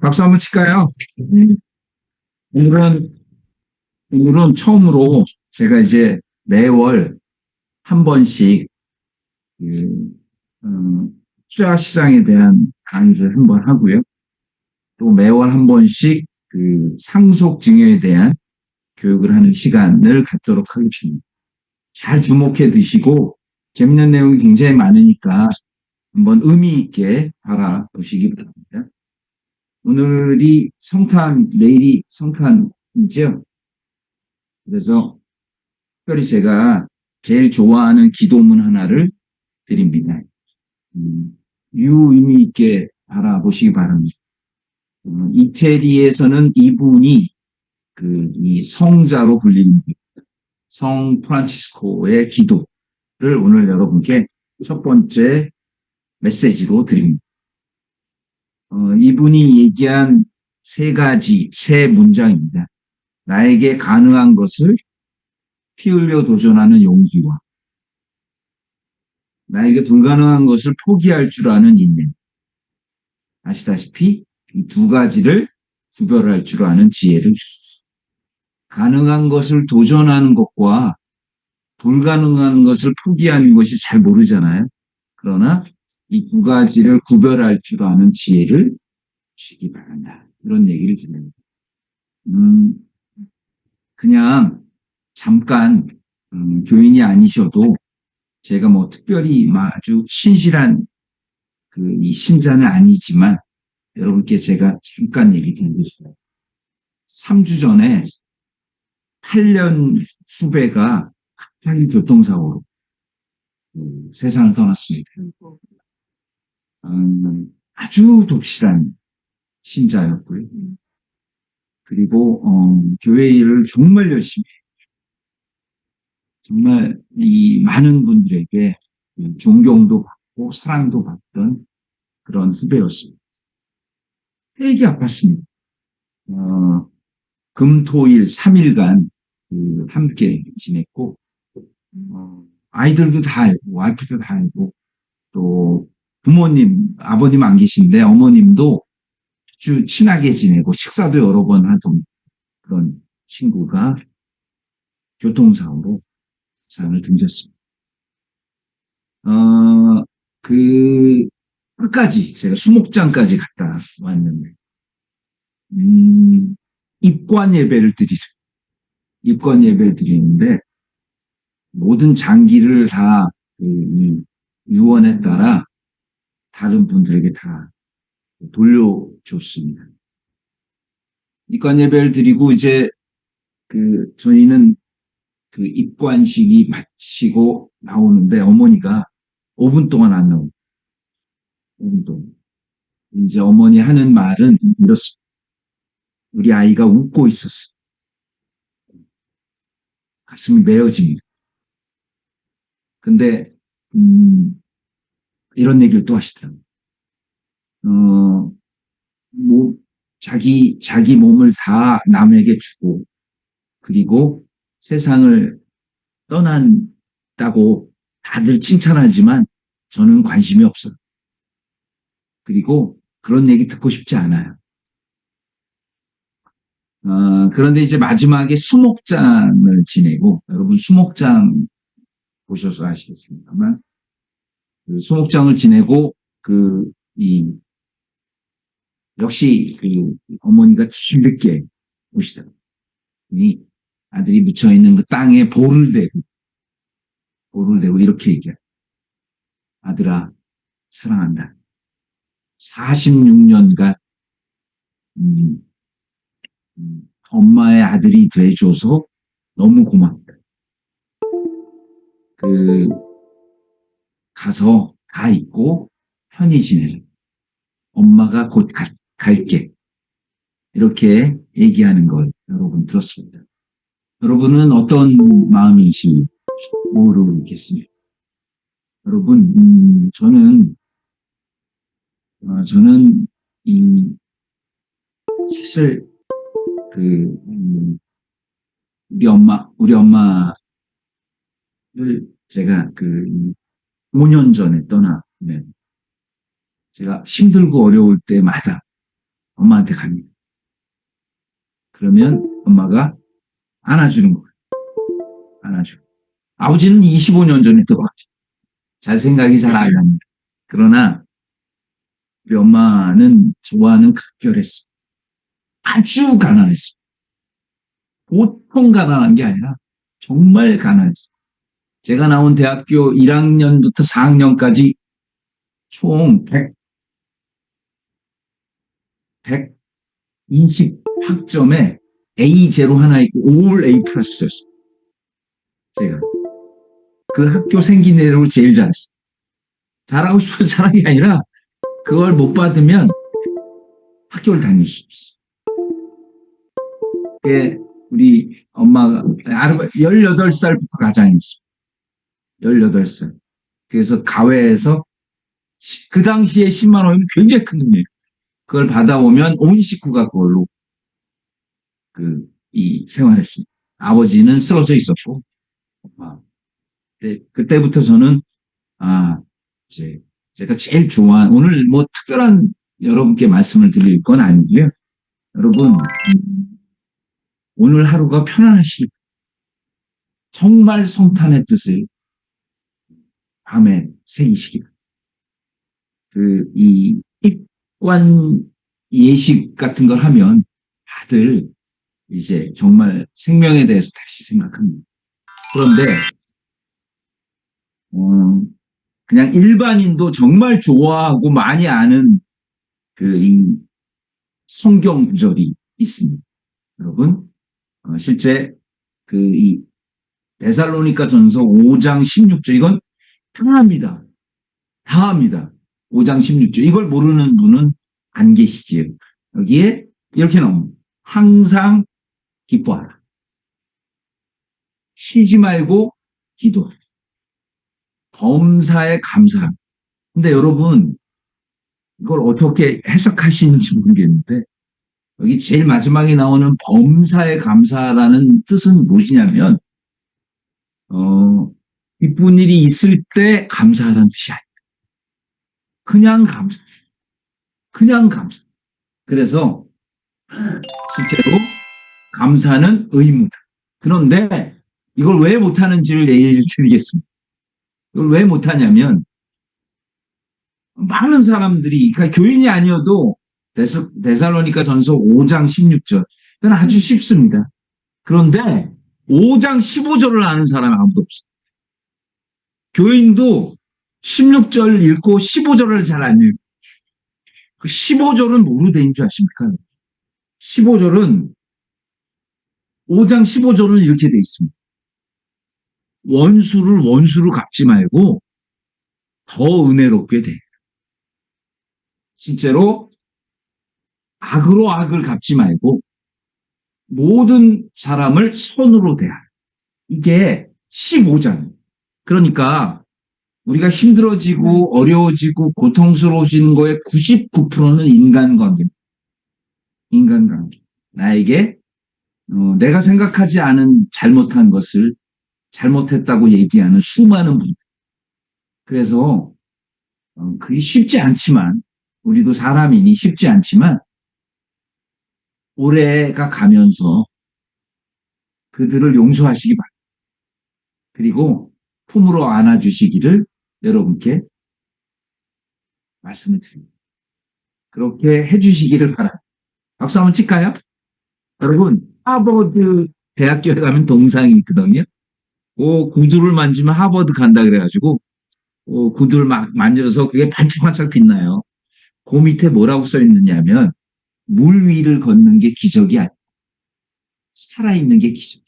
박수 한번 칠까요? 오늘은, 오늘은 처음으로 제가 이제 매월 한 번씩, 그, 어, 투자 시장에 대한 강의를 한 번 하고요. 또 매월 한 번씩 상속 증여에 대한 교육을 하는 시간을 갖도록 하겠습니다. 잘 주목해 두시고, 재밌는 내용이 굉장히 많으니까 한번 의미 있게 바라보시기 바랍니다. 오늘이 성탄, 내일이 성탄이죠. 그래서 특별히 제가 제일 좋아하는 기도문 하나를 드립니다. 유의미 있게 알아보시기 바랍니다. 이태리에서는 이분이 이 성자로 불리는 성 프란치스코의 기도를 오늘 여러분께 첫 번째 메시지로 드립니다. 이분이 얘기한 세 문장입니다. 나에게 가능한 것을 피 흘려 도전하는 용기와 나에게 불가능한 것을 포기할 줄 아는 인내. 아시다시피 이 두 가지를 구별할 줄 아는 지혜를 주소서. 가능한 것을 도전하는 것과 불가능한 것을 포기하는 것이 잘 모르잖아요. 그러나 이 두 가지를 구별할 줄 아는 지혜를 주시기 바란다. 이런 얘기를 드립니다. 그냥 잠깐 교인이 아니셔도 제가 뭐 특별히 아주 신실한 이 신자는 아니지만 여러분께 제가 잠깐 얘기 드리겠습니다. 3주 전에 8년 후배가 갑자기 교통사고로 세상을 떠났습니다. 아주 독실한 신자였고요. 그리고 교회 일을 정말 열심히 정말 이 많은 분들에게 존경도 받고 사랑도 받던 그런 후배였습니다. 되게 아팠습니다. 금, 토, 일 3일간 함께 지냈고 아이들도 다 알고 와이프도 다 알고 또 부모님, 아버님 안 계신데 어머님도 아주 친하게 지내고 식사도 여러 번 하던 그런 친구가 교통사고로 세상을 등졌습니다. 끝까지 제가 수목장까지 갔다 왔는데 입관 예배를 드리는데 모든 장기를 다 유언에 따라 다른 분들에게 다 돌려줬습니다. 입관 예배를 드리고 이제 저희는 입관식이 마치고 나오는데 어머니가 5분 동안 안 나오고 5분 동안 이제 어머니 하는 말은 이렇습니다. 우리 아이가 웃고 있었어. 가슴이 메어집니다. 근데 이런 얘기를 또 하시더라고요. 자기 몸을 다 남에게 주고 그리고 세상을 떠난다고 다들 칭찬하지만 저는 관심이 없어요. 그리고 그런 얘기 듣고 싶지 않아요. 그런데 이제 마지막에 수목장을 지내고 여러분 수목장 보셔서 아시겠습니다만 수목장을 지내고 역시 어머니가 제일 늦게 오시더라고요. 아들이 묻혀있는 그 땅에 볼을 대고 이렇게 얘기해요. 아들아 사랑한다. 46년간 엄마의 아들이 돼줘서 너무 고맙다. 가서 다 있고 편히 지내라. 엄마가 곧 갈게. 이렇게 얘기하는 걸 여러분 들었습니다. 여러분은 어떤 마음인지 모르겠습니다. 여러분, 저는 사실 우리 엄마를 제가 5년 전에 떠나면 제가 힘들고 어려울 때마다 엄마한테 갑니다. 그러면 엄마가 안아주는 거예요. 안아주고. 아버지는 25년 전에 돌아가셨어요. 잘 생각이 잘 안 납니다. 그러나 우리 엄마는 저와는 각별했어요. 아주 가난했어요. 보통 가난한 게 아니라 정말 가난했어요. 제가 나온 대학교 1학년부터 4학년까지 총 120학점에 A 제로 하나 있고 올 A 플러스였어요. 제가 그 학교 생긴 대로 제일 잘했어요. 잘하고 싶어서 잘한 게 아니라 그걸 못 받으면 학교를 다닐 수 있어요. 그게 우리 엄마가 18살부터 가장이었어요. 18살. 그래서 가회에서 그 당시에 10만 원이면 굉장히 큰 돈이에요. 그걸 받아오면 온 식구가 그걸로 생활했습니다. 아버지는 쓰러져 있었고, 그때부터 저는, 이제 제가 제일 좋아하는, 오늘 뭐 특별한 여러분께 말씀을 드릴 건 아니고요. 여러분, 오늘 하루가 편안하시길, 정말 성탄의 뜻을 밤에 새기시길. 이 입관 예식 같은 걸 하면 다들 이제 정말 생명에 대해서 다시 생각합니다. 그런데 그냥 일반인도 정말 좋아하고 많이 아는 이 성경 구절이 있습니다. 여러분, 실제 이 데살로니가 전서 5장 16절 이건 다 합니다. 다 합니다. 5장 16절 이걸 모르는 분은 안 계시지요. 여기에 이렇게 나옵니다. 항상 기뻐하라. 쉬지 말고 기도하라. 범사에 감사하라. 근데 여러분 이걸 어떻게 해석하시는지 모르겠는데 여기 제일 마지막에 나오는 범사에 감사라는 뜻은 무엇이냐면 기쁜 일이 있을 때 감사하라는 뜻이 아니에요. 그냥 감사. 그냥 감사. 그래서 실제로 감사는 의무다. 그런데 이걸 왜 못하는지를 얘기를 드리겠습니다. 이걸 왜 못하냐면 많은 사람들이 그러니까 교인이 아니어도 데살로니가 전서 5장 16절 그건 아주 쉽습니다. 그런데 5장 15절을 아는 사람이 아무도 없어요. 교인도 16절 읽고 15절을 잘 안 읽고 그 15절은 뭐로 돼 있는 줄 아십니까? 15절은 5장 15절은 이렇게 돼 있습니다. 원수를 원수로 갚지 말고 더 은혜롭게 돼. 실제로 악으로 악을 갚지 말고 모든 사람을 선으로 대하라. 이게 15장. 그러니까 우리가 힘들어지고 어려워지고 고통스러워지는 거에 99%는 인간관계입니다. 인간관계. 나에게 내가 생각하지 않은 잘못한 것을 잘못했다고 얘기하는 수많은 분들. 그래서 그게 쉽지 않지만 우리도 사람이니 쉽지 않지만 올해가 가면서 그들을 용서하시기 바랍니다. 그리고 품으로 안아주시기를 여러분께 말씀을 드립니다. 그렇게 해주시기를 바랍니다. 박수 한번 칠까요? 여러분 하버드 대학교에 가면 동상이 있거든요. 구두를 만지면 하버드 간다 그래가지고 구두를 막 만져서 그게 반짝반짝 빛나요. 그 밑에 뭐라고 써 있느냐면 물 위를 걷는 게 기적이 아니고 살아있는 게 기적.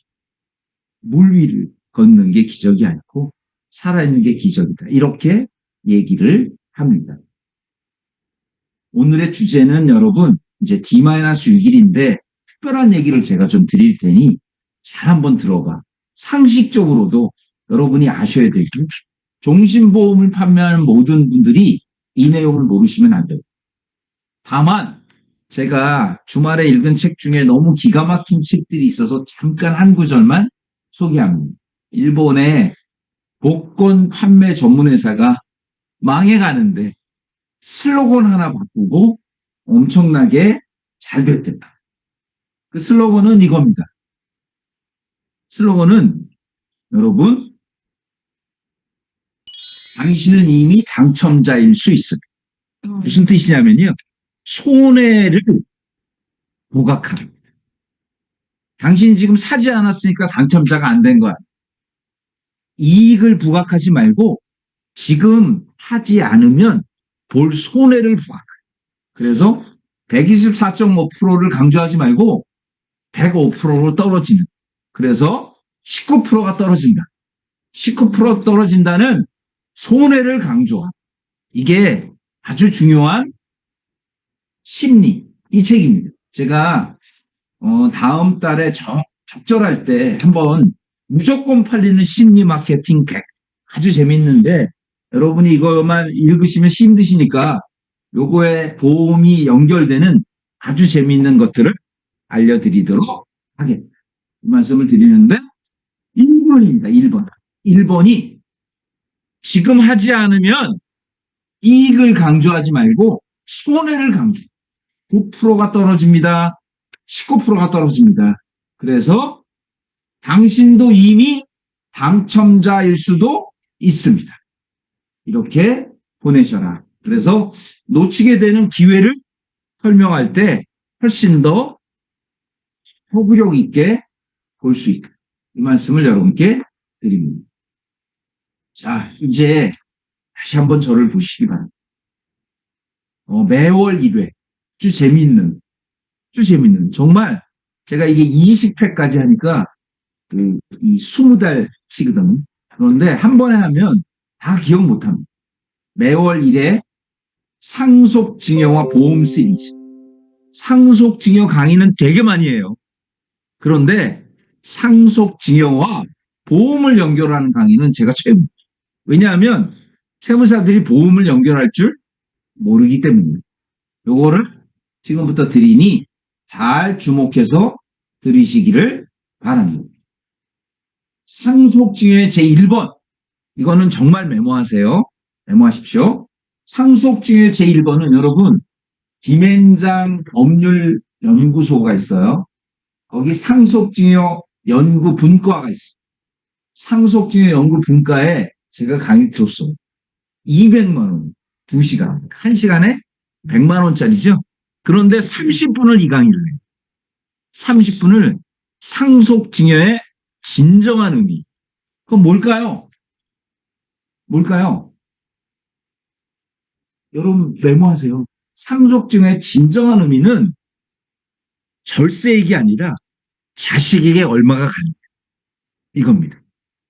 물 위를 걷는 게 기적이 아니고 살아있는 게 기적이다. 이렇게 얘기를 합니다. 오늘의 주제는 여러분 이제 D-6일인데 특별한 얘기를 제가 좀 드릴 테니 잘 한번 들어봐. 상식적으로도 여러분이 아셔야 되고 종신보험을 판매하는 모든 분들이 이 내용을 모르시면 안 돼요. 다만 제가 주말에 읽은 책 중에 너무 기가 막힌 책들이 있어서 잠깐 한 구절만 소개합니다. 일본의 복권 판매 전문회사가 망해가는데 슬로건 하나 바꾸고 엄청나게 잘 됐다. 그 슬로건은 이겁니다. 슬로건은 여러분, 당신은 이미 당첨자일 수 있습니다. 무슨 뜻이냐면요. 손해를 부각합니다. 당신이 지금 사지 않았으니까 당첨자가 안 된 거야. 이익을 부각하지 말고 지금 하지 않으면 볼 손해를 부각해. 그래서 124.5%를 강조하지 말고 105%로 떨어지는. 그래서 19%가 떨어진다. 19% 떨어진다는 손해를 강조하고 이게 아주 중요한 심리, 이 책입니다. 제가 다음 달에 적절할 때 한번 무조건 팔리는 심리 마케팅 백 아주 재밌는데 여러분이 이거만 읽으시면 힘드시니까 요거에 보험이 연결되는 아주 재밌는 것들을 알려드리도록 하겠습니다. 이 말씀을 드리는데 1번입니다. 1번. 1번이 지금 하지 않으면 이익을 강조하지 말고 손해를 강조. 9%가 떨어집니다. 19%가 떨어집니다. 그래서 당신도 이미 당첨자일 수도 있습니다. 이렇게 보내셔라. 그래서 놓치게 되는 기회를 설명할 때 훨씬 더 포부력 있게 볼 수 있다. 이 말씀을 여러분께 드립니다. 자, 이제 다시 한번 저를 보시기 바랍니다. 매월 1회. 아주 재밌는. 정말 제가 이게 20회까지 하니까 이 20달 치거든요. 그런데 한 번에 하면 다 기억 못 합니다. 매월 1회 상속증여와 보험 시리즈. 상속증여 강의는 되게 많이 해요. 그런데 상속증여와 보험을 연결하는 강의는 제가 최고. 왜냐하면 세무사들이 보험을 연결할 줄 모르기 때문입니다. 요거를 지금부터 드리니 잘 주목해서 들으시기를 바랍니다. 상속증여의 제1번. 이거는 정말 메모하세요. 메모하십시오. 상속증여의 제1번은 여러분 김앤장 법률연구소가 있어요. 거기 상속증여 연구 분과가 있어요. 상속증여 연구 분과에 제가 강의 들었어요. 200만 원, 2시간. 1시간에 100만 원짜리죠. 그런데 30분을 이 강의를 해요. 30분을 상속증여의 진정한 의미. 그건 뭘까요? 뭘까요? 여러분 메모하세요. 상속증여의 진정한 의미는 절세액이 아니라 자식에게 얼마가 가느냐. 이겁니다.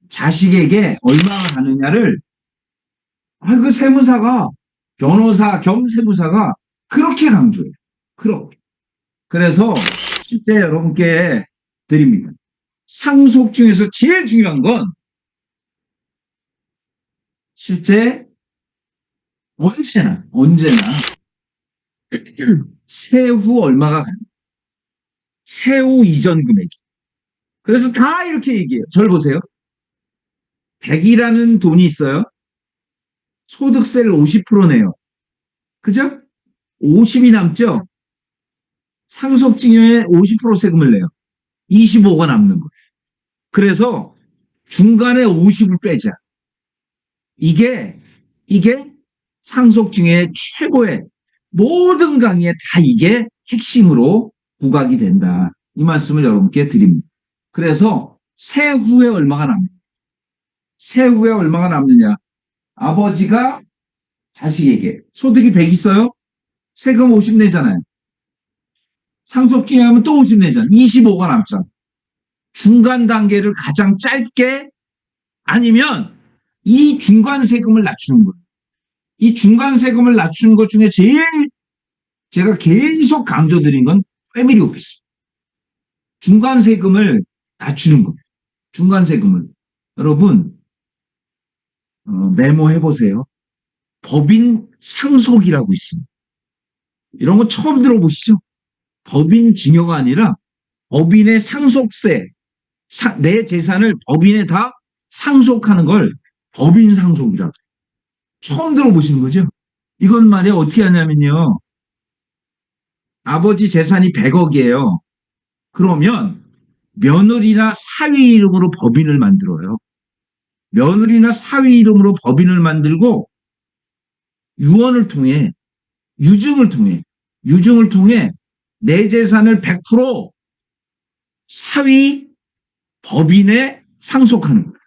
자식에게 얼마가 가느냐를 그 세무사가 변호사 겸 세무사가 그렇게 강조해요. 그렇게. 그래서 실제 여러분께 드립니다. 상속 중에서 제일 중요한 건 실제 언제나 세후 얼마가 가느냐. 세후 이전 금액이. 그래서 다 이렇게 얘기해요. 절 보세요. 100이라는 돈이 있어요. 소득세를 50% 내요. 그죠? 50이 남죠? 상속증여에 50% 세금을 내요. 25가 남는 거예요. 그래서 중간에 50을 빼자. 이게 상속증여의 최고의 모든 강의에 다 이게 핵심으로 부각이 된다. 이 말씀을 여러분께 드립니다. 그래서 세후에 얼마가 남느냐. 세후에 얼마가 남느냐. 아버지가 자식에게 소득이 100 있어요? 세금 50 내잖아요. 상속증여하면 또 50 내잖아요. 25가 남잖아. 중간 단계를 가장 짧게 아니면 이 중간 세금을 낮추는 거예요. 이 중간 세금을 낮추는 것 중에 제일 제가 계속 강조드린 건 패밀리 오피스. 중간 세금을 낮추는 거예요. 중간 세금을. 여러분 메모해 보세요. 법인 상속이라고 있습니다. 이런 거 처음 들어보시죠? 법인 증여가 아니라 법인의 상속세, 내 재산을 법인에 다 상속하는 걸 법인 상속이라고 해요. 처음 들어보시는 거죠? 이건 말이야 어떻게 하냐면요. 아버지 재산이 100억이에요. 그러면 며느리나 사위 이름으로 법인을 만들어요. 며느리나 사위 이름으로 법인을 만들고 유언을 통해 유증을 통해 유증을 통해 내 재산을 100% 사위 법인에 상속하는 거예요.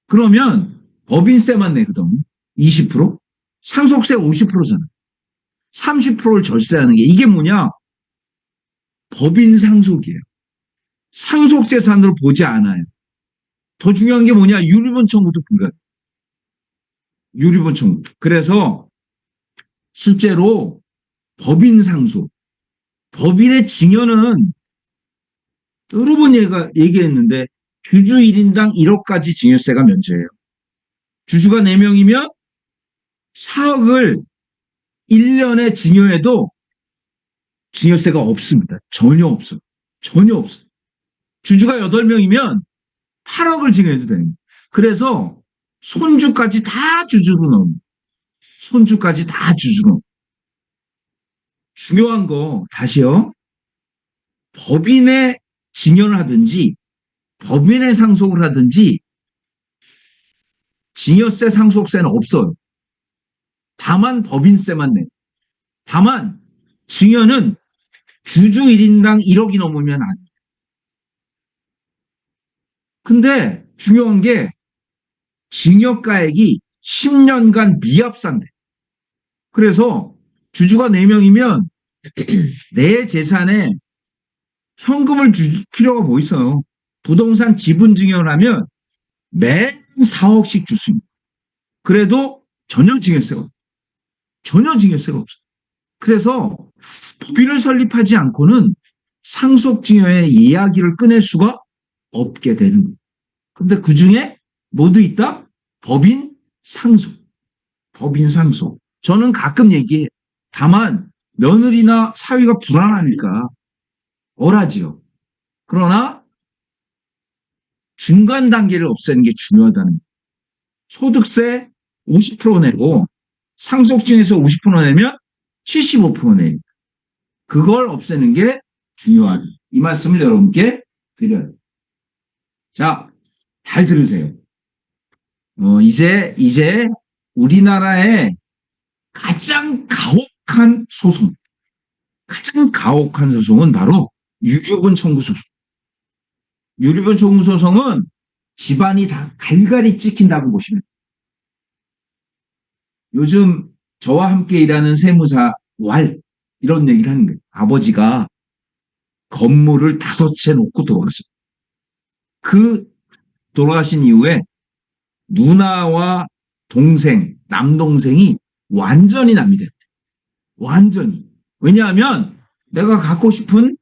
그러면 법인세만 내거든. 20%? 상속세 50%잖아. 30%를 절세하는 게 이게 뭐냐? 법인 상속이에요. 상속재산으로 보지 않아요. 더 중요한 게 뭐냐? 유류분 청구도 불가해요. 유류분 청구. 그래서 실제로 법인 상속, 법인의 증여는 여러 번 얘기했는데 주주 1인당 1억까지 증여세가 면제예요. 주주가 4명이면 4억을 1년에 증여해도 증여세가 없습니다. 전혀 없어요. 전혀 없어요. 주주가 8명이면 8억을 증여해도 됩니다. 그래서 손주까지 다 주주로 넣습니다. 손주까지 다 주주로. 중요한 거 다시요. 법인의 증여를 하든지 법인의 상속을 하든지 증여세 상속세는 없어요. 다만 법인세만 내. 다만 증여는 주주 1인당 1억이 넘으면 안 돼. 근데 중요한 게 증여가액이 10년간 미합산돼. 그래서 주주가 4명이면 내 재산에 현금을 줄 필요가 뭐 있어요. 부동산 지분 증여를 하면 매 4억씩 줄 수 있는. 그래도 전혀 증여세가 없어. 전혀 증여세가 없어. 그래서 법인을 설립하지 않고는 상속증여의 이야기를 꺼낼 수가 없게 되는 거예요. 근데 그 중에 뭐도 있다? 법인 상속. 법인 상속. 저는 가끔 얘기해. 다만 며느리나 사위가 불안하니까 어라지요. 그러나 중간 단계를 없애는 게 중요하다는 거예요. 소득세 50% 내고 상속증에서 50% 내면 75% 내니까. 그걸 없애는 게 중요한 이 말씀을 여러분께 드려요. 자, 잘 들으세요. 이제 우리나라의 가장 가혹한 소송, 가장 가혹한 소송은 바로 유류분 청구 소송. 유류분 청구 소송은 집안이 다 갈갈이 찍힌다고 보시면. 요즘 저와 함께 일하는 세무사 이런 얘기를 하는 거예요. 아버지가 건물을 5채 놓고 돌아갔어요. 그 돌아가신 이후에 누나와 동생, 남동생이 완전히 남이 됐대. 완전히. 왜냐하면 내가 갖고 싶은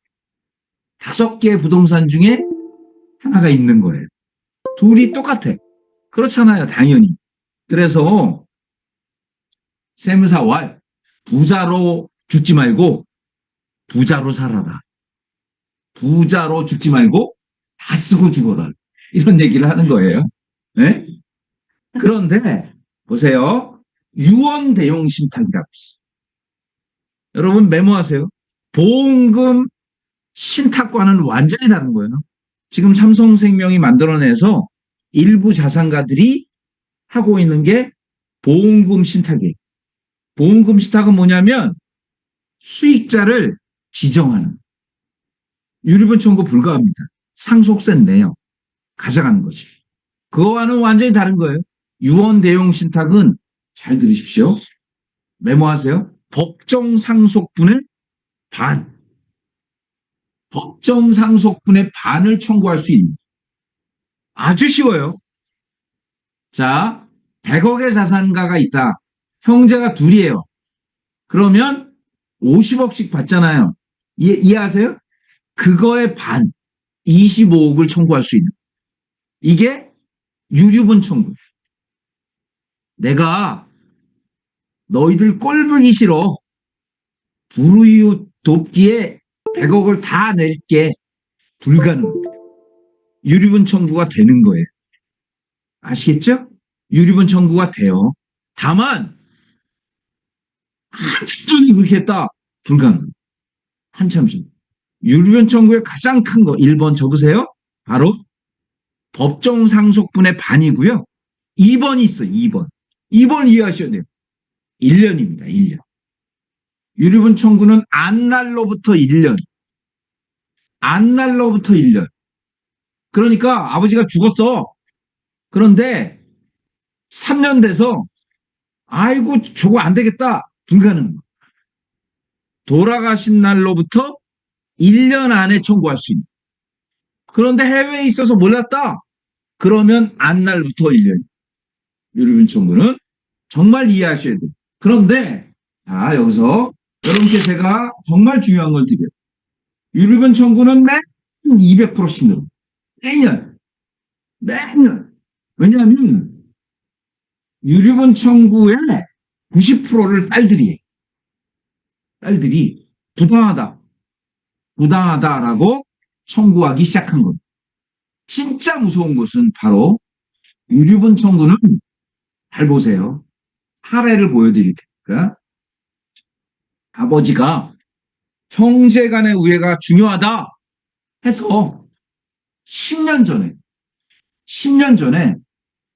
5개의 부동산 중에 하나가 있는 거예요. 둘이 똑같아. 그렇잖아요, 당연히. 그래서 세무사 부자로 죽지 말고 부자로 살아라. 부자로 죽지 말고 다 쓰고 죽어라. 이런 얘기를 하는 거예요. 네? 그런데 보세요. 유언 대용 신탁이라고 있어요. 여러분 메모하세요. 보험금 신탁과는 완전히 다른 거예요. 지금 삼성생명이 만들어내서 일부 자산가들이 하고 있는 게 보험금 신탁이에요. 보험금 신탁은 뭐냐면 수익자를 지정하는. 유류분 청구 불가합니다. 상속세 내요. 가져가는 거지. 그거와는 완전히 다른 거예요. 유언 대용 신탁은 잘 들으십시오. 메모하세요. 법정 상속분의 반. 법정 상속분의 반을 청구할 수 있는. 아주 쉬워요. 자, 100억의 자산가가 있다. 형제가 둘이에요. 그러면 50억씩 받잖아요. 이해하세요? 그거의 반, 25억을 청구할 수 있는. 이게 유류분 청구. 내가 너희들 꼴보기 싫어. 불우이웃 돕기에 100억을 다 낼게. 불가능. 유류분 청구가 되는 거예요. 아시겠죠? 유류분 청구가 돼요. 다만 한참 전에 그렇게 했다. 불가능. 한참 전. 유류변 청구의 가장 큰 거, 1번 적으세요. 바로 법정 상속분의 반이고요. 2번이 있어요, 2번. 2번 이해하셔야 돼요. 1년입니다, 1년. 유류분 청구는 안날로부터 1년. 안날로부터 1년. 그러니까 아버지가 죽었어. 그런데 3년 돼서 아이고 저거 안 되겠다. 불가능. 돌아가신 날로부터 1년 안에 청구할 수 있는. 그런데 해외에 있어서 몰랐다. 그러면 안날부터 1년. 유류분 청구는 정말 이해하셔야 돼요. 그런데 자 여기서 여러분께 제가 정말 중요한 걸 드려요. 유류분 청구는 매년 200%씩 늘어. 매년. 매년. 왜냐하면 유류분 청구의 90%를 딸들이 부당하다. 부당하다라고 청구하기 시작한 것. 진짜 무서운 것은 바로 유류분 청구는 잘 보세요. 사례를 보여드릴 테니까 아버지가 형제 간의 우애가 중요하다 해서 10년 전에 10년 전에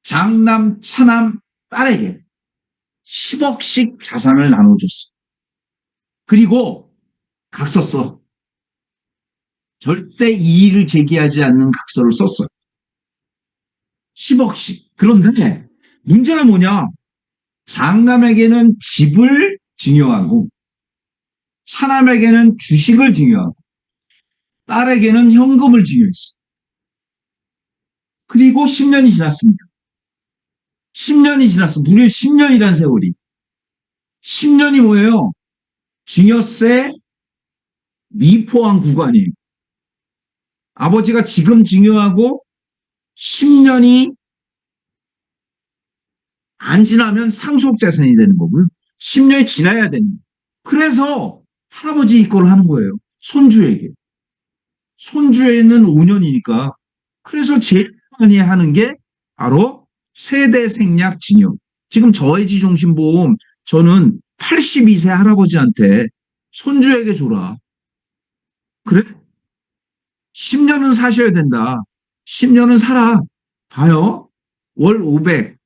장남, 차남, 딸에게 10억씩 자산을 나눠줬어. 그리고 각서 써. 절대 이의를 제기하지 않는 각서를 썼어. 10억씩. 그런데 문제가 뭐냐? 장남에게는 집을 증여하고 차남에게는 주식을 증여하고 딸에게는 현금을 증여했어. 그리고 10년이 지났습니다. 10년이 지났어. 무려 10년이란 세월이. 10년이 뭐예요? 증여세 미포함 구간이에요. 아버지가 지금 증여하고 10년이 안 지나면 상속재산이 되는 거고요. 10년이 지나야 되는 거예요. 그래서 할아버지 이권을 하는 거예요. 손주에게. 손주에는 5년이니까. 그래서 제일 많이 하는 게 바로 세대 생략 증여. 지금 저해지종신보험 저는 82세 할아버지한테 손주에게 줘라. 그래? 10년은 사셔야 된다. 10년은 살아. 봐요. 월 500.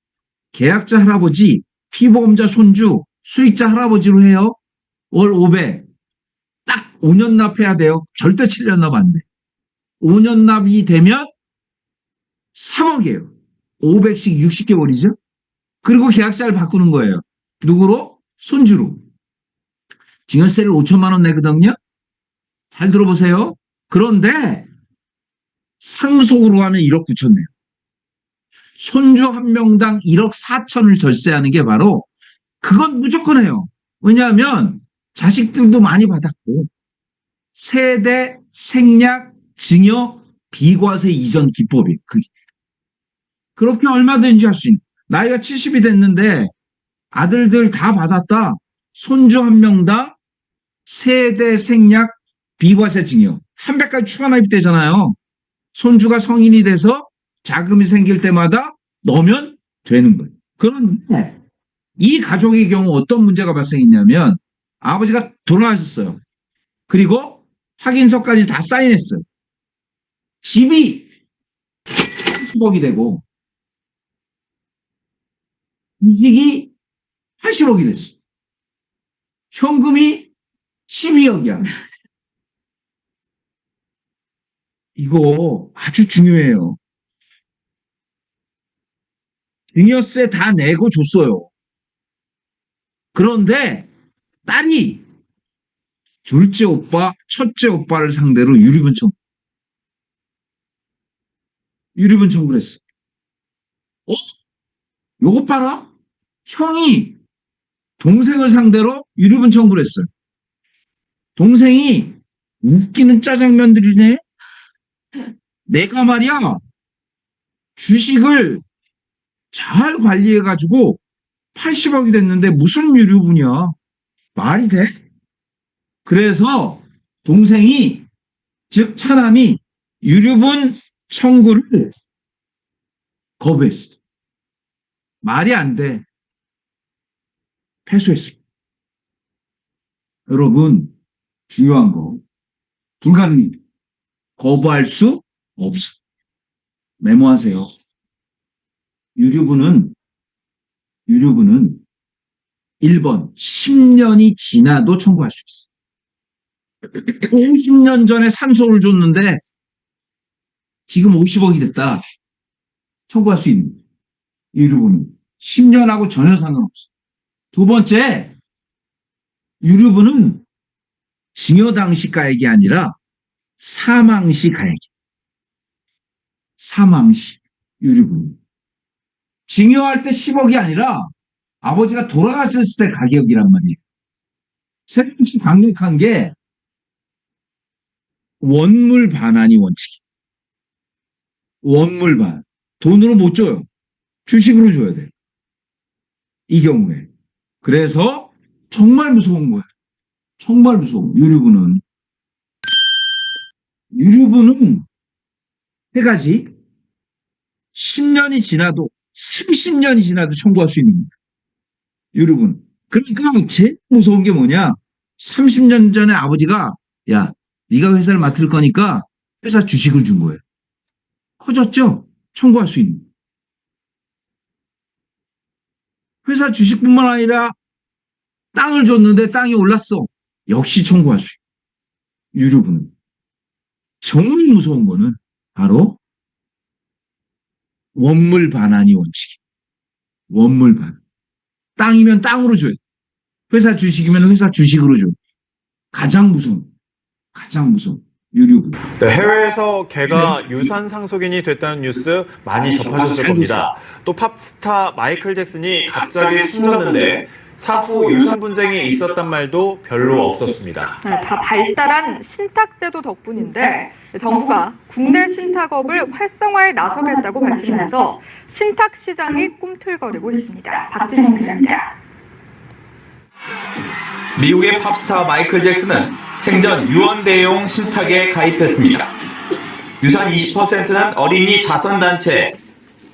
계약자 할아버지, 피보험자 손주, 수익자 할아버지로 해요. 월 500. 딱 5년 납해야 돼요. 절대 7년 납 안 돼. 5년 납이 되면 3억이에요. 500씩 60개월이죠. 그리고 계약자를 바꾸는 거예요. 누구로? 손주로. 증여세를 5천만 원 내거든요. 잘 들어보세요. 그런데 상속으로 하면 1억 9천 내요. 손주 한 명당 1억 4천을 절세하는 게 바로 그건 무조건 해요. 왜냐하면 자식들도 많이 받았고 세대 생략 증여 비과세 이전 기법이 그렇게 얼마든지 할 수 있는. 나이가 70이 됐는데 아들들 다 받았다. 손주 한 명당 세대 생략 비과세 증여 한 배까지 추가 납입되잖아요. 손주가 성인이 돼서 자금이 생길 때마다 넣으면 되는 거예요. 그런데 이 가족의 경우 어떤 문제가 발생했냐면 아버지가 돌아가셨어요. 그리고 확인서까지 다 사인했어요. 집이 30억이 되고 이직이 80억이 됐어. 현금이 12억이야. 이거 아주 중요해요. 증여세 다 내고 줬어요. 그런데 딸이 둘째 오빠, 첫째 오빠를 상대로 유류분 청구를 했어. 어? 요것 봐라. 형이 동생을 상대로 유류분 청구를 했어요. 동생이 웃기는 짜장면들이네. 내가 말이야 주식을 잘 관리해가지고 80억이 됐는데 무슨 유류분이야. 말이 돼? 그래서 동생이 즉 차남이 유류분 청구를 거부했어. 말이 안 돼. 패소했어. 여러분 중요한 거. 불가능입니다. 거부할 수 없어. 메모하세요. 유류분은 1번 10년이 지나도 청구할 수 있어. 50년 전에 산소를 줬는데 지금 50억이 됐다. 청구할 수 있는 유류분은 10년하고 전혀 상관없어. 두 번째, 유류분은 징여 당시 가액이 아니라 사망 시 가액. 사망 시 유류분. 징여할 때 10억이 아니라 아버지가 돌아가셨을 때 가격이란 말이에요. 세 번째 강력한 게 원물 반환이 원칙이에요. 원물 반환. 돈으로 못 줘요. 주식으로 줘야 돼요. 이 경우에. 그래서 정말 무서운 거예요. 정말 무서워. 유류분은 세 가지. 10년이 지나도 30년이 지나도 청구할 수 있는 거예요. 유류분. 그러니까 제일 무서운 게 뭐냐? 30년 전에 아버지가 야, 네가 회사를 맡을 거니까 회사 주식을 준 거예요. 커졌죠? 청구할 수 있는. 회사 주식뿐만 아니라 땅을 줬는데 땅이 올랐어. 역시 청구할 수 있는. 유류분. 정말 무서운 거는 바로 원물 반환이 원칙이에요. 원물 반환. 땅이면 땅으로 줘요. 회사 주식이면 회사 주식으로 줘요. 가장 무서운. 유류분. 네, 해외에서 개가 유산 상속인이 됐다는 뉴스 많이 접하셨을 겁니다. 또 팝스타 마이클 잭슨이 갑자기 숨졌는데 사후 유산 분쟁이 있었단 말도 별로 없었습니다. 네, 다 발달한 신탁제도 덕분인데 정부가 국내 신탁업을 활성화에 나서겠다고 밝히면서 신탁 시장이 꿈틀거리고 있습니다. 박지성 기자입니다. 미국의 팝스타 마이클 잭슨은 생전 유언대용 신탁에 가입했습니다. 유산 20%는 어린이 자선단체,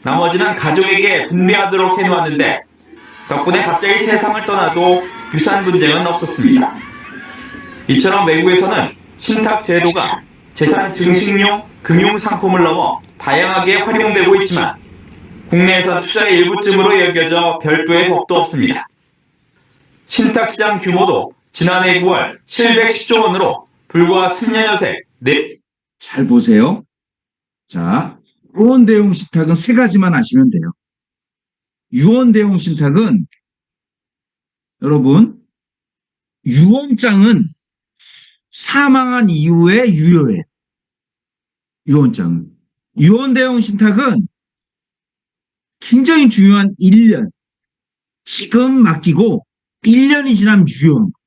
나머지는 가족에게 분배하도록 해놓았는데 덕분에 갑자기 세상을 떠나도 유산 분쟁은 없었습니다. 이처럼 외국에서는 신탁 제도가 재산 증식용 금융상품을 넘어 다양하게 활용되고 있지만 국내에선 투자의 일부쯤으로 여겨져 별도의 법도 없습니다. 신탁시장 규모도 지난해 9월 710조 원으로 불과 3년여 새 잘 보세요. 자, 유언대용 신탁은 세 가지만 아시면 돼요. 유언대용 신탁은 여러분 유언장은 사망한 이후에 유효해. 유언장은. 유언대용 신탁은 굉장히 중요한 1년. 지금 맡기고 1년이 지나면 유효한 거예요.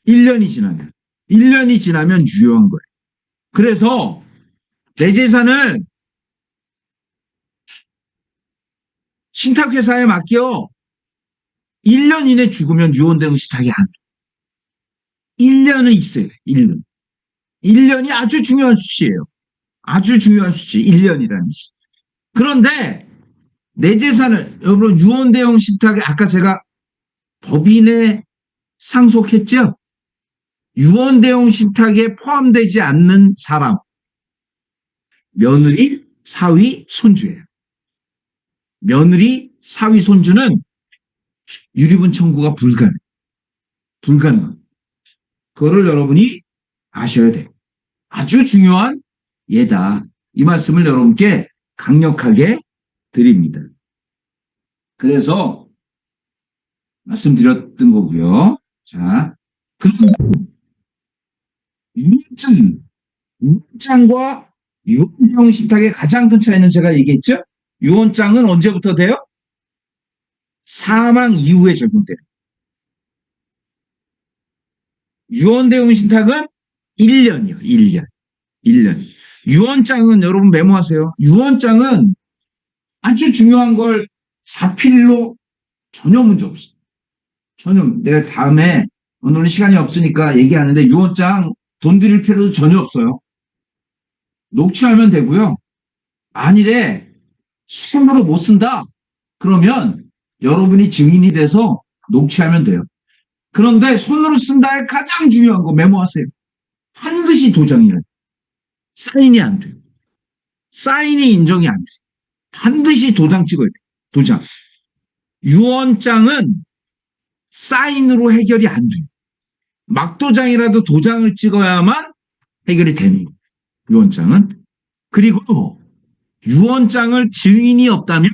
1년이 지나면 유효한 거예요. 그래서 내 재산을 신탁회사에 맡겨 1년 이내 죽으면 유언대용 신탁이 안 돼. 1년은 있어요. 1년. 1년이 아주 중요한 수치예요. 아주 중요한 수치. 1년이라는 수. 그런데 내 재산을 여러분 유언대용 신탁에 아까 제가 법인에 상속했죠? 유언대용 신탁에 포함되지 않는 사람. 며느리, 사위, 손주예요. 며느리, 사위, 손주는 유류분 청구가 불가능. 그거를 여러분이 아셔야 돼요. 아주 중요한 예다. 이 말씀을 여러분께 강력하게 드립니다. 그래서 말씀드렸던 거고요. 자, 그럼 유언장과 유언대용 신탁의 가장 큰 차이는 제가 얘기했죠? 유언장은 언제부터 돼요? 사망 이후에 적용돼요. 유언대용 신탁은 1년이요. 1년. 유언장은 여러분 메모하세요. 유언장은 아주 중요한 걸 자필로 전혀 문제 없어요. 내가 다음에 오늘은 시간이 없으니까 얘기하는데 유언장 돈 들일 필요도 전혀 없어요. 녹취하면 되고요. 만일에 손으로 못 쓴다 그러면 여러분이 증인이 돼서 녹취하면 돼요. 그런데 손으로 쓴다의 가장 중요한 거 메모하세요. 반드시 도장이에요. 사인이 안 돼요. 사인이 인정이 안 돼요. 반드시 도장 찍어야 돼요. 도장. 유언장은 사인으로 해결이 안 돼요. 막도장이라도 도장을 찍어야만 해결이 되는 거예요. 유언장은. 그리고 유언장을 증인이 없다면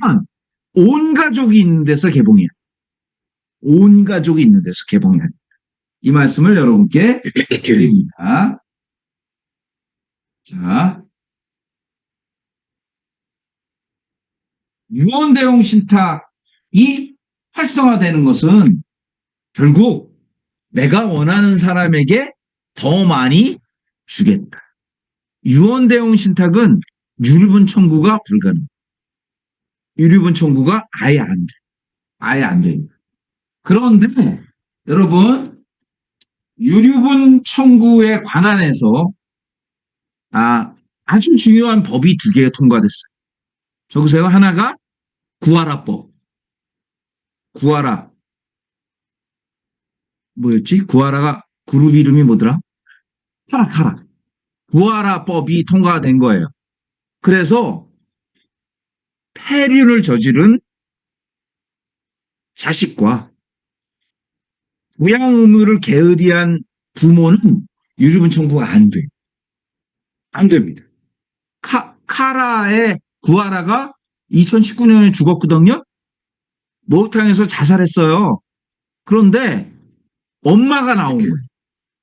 온 가족이 있는 데서 개봉해요. 온 가족이 있는 데서 개봉해요. 이 말씀을 여러분께 드립니다. 자, 유언 대용 신탁이 활성화되는 것은 결국 내가 원하는 사람에게 더 많이 주겠다. 유언 대용 신탁은 유류분 청구가 불가능. 유류분 청구가 아예 안 돼. 아예 안 됩니다. 그런데 여러분 유류분 청구에 관한해서 아주 중요한 법이 두 개가 통과됐어요. 적으세요. 하나가 구하라법. 구하라. 뭐였지? 구하라가 그룹 이름이 뭐더라? 타라. 구하라법이 통과된 거예요. 그래서 폐륜을 저지른 자식과 부양 의무를 게으리한 부모는 유류분 청구가 안 돼요. 안 됩니다. 카라의 구하라가 2019년에 죽었거든요. 목욕탕에서 자살했어요. 그런데 엄마가 나온 거예요.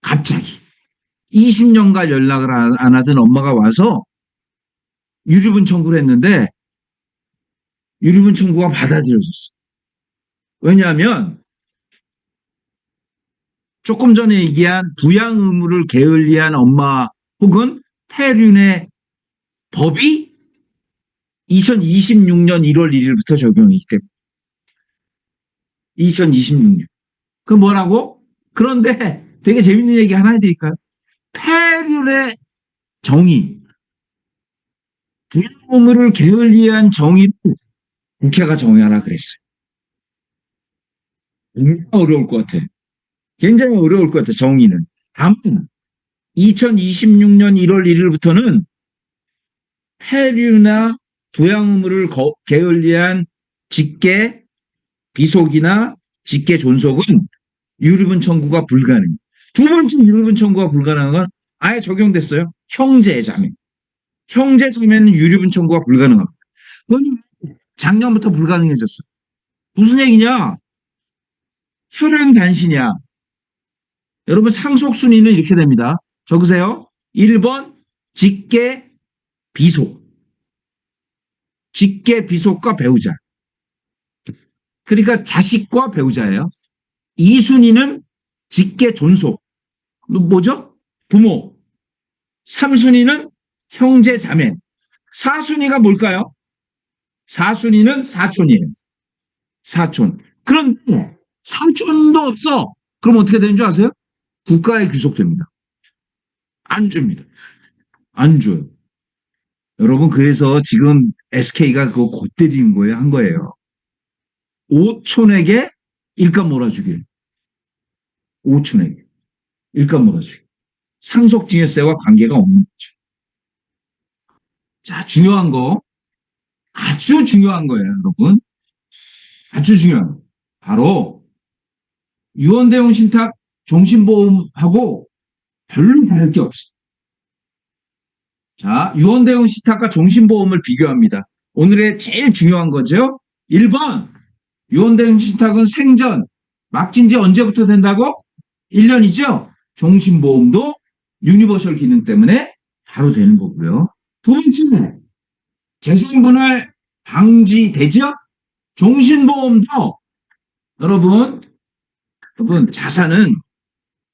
갑자기. 20년간 연락을 안 하던 엄마가 와서 유류분 청구를 했는데 유류분 청구가 받아들여졌어요. 왜냐하면 조금 전에 얘기한 부양 의무를 게을리한 엄마 혹은 폐륜의 법이 2026년 1월 1일부터 적용이기 때문에 2026년. 그 뭐라고? 그런데 되게 재밌는 얘기 하나 해드릴까요? 폐륜의 정의, 부양 의무를 게을리한 정의를 국회가 정의하라 그랬어요. 굉장히 어려울 것 같아. 굉장히 어려울 것 같아, 정의는. 다만 2026년 1월 1일부터는 폐륜이나 부양 의무를 게을리한 직계 비속이나 직계 존속은 유류분 청구가 불가능. 두 번째 유류분 청구가 불가능한 건 아예 적용됐어요. 형제 자매. 형제 자매는 유류분 청구가 불가능합니다. 그건 작년부터 불가능해졌어. 무슨 얘기냐? 혈연 단신이야. 여러분 상속 순위는 이렇게 됩니다. 적으세요. 1번 직계 비속. 직계 비속과 배우자. 그러니까 자식과 배우자예요. 2순위는 직계 존속. 뭐죠? 부모. 3순위는 형제 자매. 4순위가 뭘까요? 4순위는 사촌이에요. 사촌. 그런데 사촌도 없어. 그럼 어떻게 되는 줄 아세요? 국가에 귀속됩니다. 안 줍니다. 안 줘요. 여러분 그래서 지금 SK가 그거 곧 때리는 거예요. 한 거예요. 5촌에게 일감 몰아주길. 5촌에게 일감 몰아주길. 상속증여세와 관계가 없는 거죠. 자, 중요한 거. 아주 중요한 거예요, 여러분. 아주 중요한 거. 바로 유언대용 신탁 종신보험하고 별로 다를 게 없어요. 자, 유언대용 신탁과 종신보험을 비교합니다. 오늘의 제일 중요한 거죠. 1번 유언대용 신탁은 생전 막힌 지 언제부터 된다고? 1년이죠. 종신보험도 유니버설 기능 때문에 바로 되는 거고요. 두 번째, 재산분할 방지되죠? 종신보험도 여러분 자산은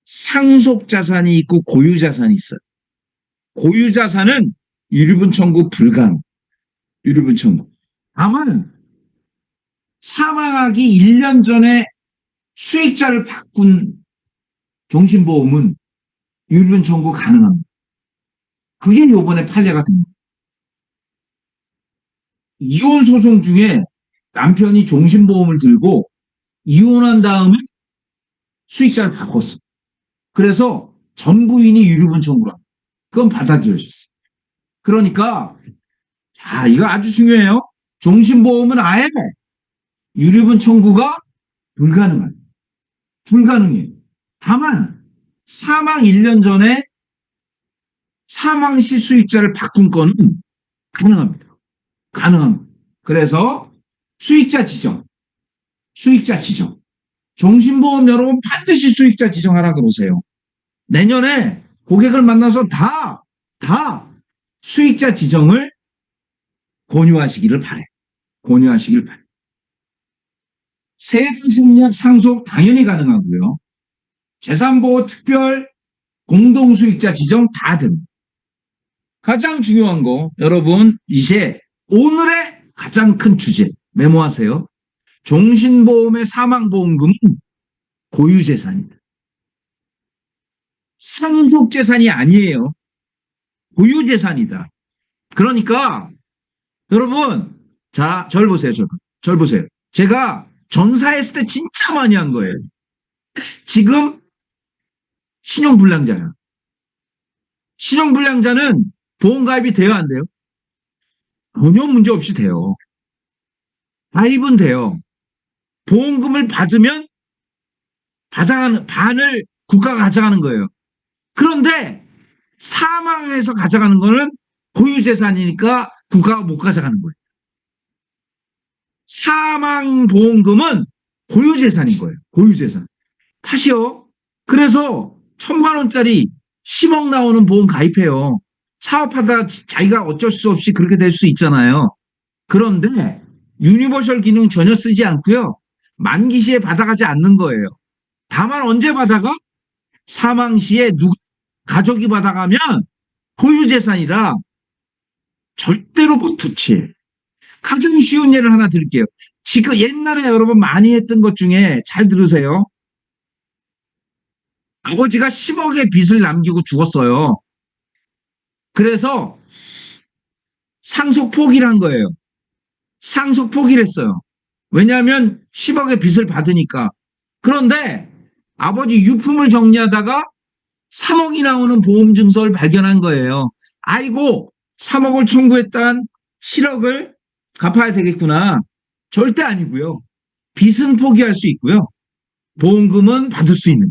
상속자산이 있고 고유자산이 있어요. 고유자산은 유류분 청구 불가능. 유류분 청구. 다만 사망하기 1년 전에 수익자를 바꾼 종신보험은 유류분 청구 가능합니다. 그게 이번에 판례가 됩니다. 이혼 소송 중에 남편이 종신보험을 들고 이혼한 다음에 수익자를 바꿨어. 그래서 전 부인이 유류분 청구를 합니다. 그건 받아들여졌어. 그러니까 자, 이거 아주 중요해요. 종신보험은 아예 유류분 청구가 불가능합니다. 불가능해요. 다만 사망 1년 전에 사망 시 수익자를 바꾼 건은 가능합니다. 가능합니다. 그래서 수익자 지정. 종신보험 여러분 반드시 수익자 지정하라 그러세요. 내년에 고객을 만나서 다 수익자 지정을 권유하시기를 바래. 세금 승낙 상속 당연히 가능하고요. 재산보호 특별 공동수익자 지정 다 됩니다. 가장 중요한 거 여러분 이제 오늘의 가장 큰 주제 메모하세요. 종신보험의 사망보험금은 고유재산이다. 상속재산이 아니에요. 고유재산이다. 그러니까 여러분 자, 절 보세요. 절 보세요. 제가 전사했을 때 진짜 많이 한 거예요. 지금 신용불량자야. 신용불량자는 보험가입이 돼요, 안 돼요? 전혀 문제 없이 돼요. 가입은 돼요. 보험금을 받으면 반을 국가가 가져가는 거예요. 그런데 사망해서 가져가는 거는 고유재산이니까 국가가 못 가져가는 거예요. 사망보험금은 고유재산인 거예요. 고유재산. 다시요. 그래서 1,000만 원짜리 10억 나오는 보험 가입해요. 사업하다 자기가 어쩔 수 없이 그렇게 될 수 있잖아요. 그런데 유니버셜 기능 전혀 쓰지 않고요. 만기 시에 받아가지 않는 거예요. 다만 언제 받아가? 사망 시에 가족이 받아가면 고유재산이라 절대로 못 터치해. 가장 쉬운 예를 하나 드릴게요. 지금 옛날에 여러분 많이 했던 것 중에 잘 들으세요. 아버지가 10억의 빚을 남기고 죽었어요. 그래서 상속 포기를 한 거예요. 상속 포기를 했어요. 왜냐하면 10억의 빚을 받으니까. 그런데 아버지 유품을 정리하다가 3억이 나오는 보험증서를 발견한 거예요. 아이고 3억을 청구했던 7억을 갚아야 되겠구나. 절대 아니고요. 빚은 포기할 수 있고요. 보험금은 받을 수 있는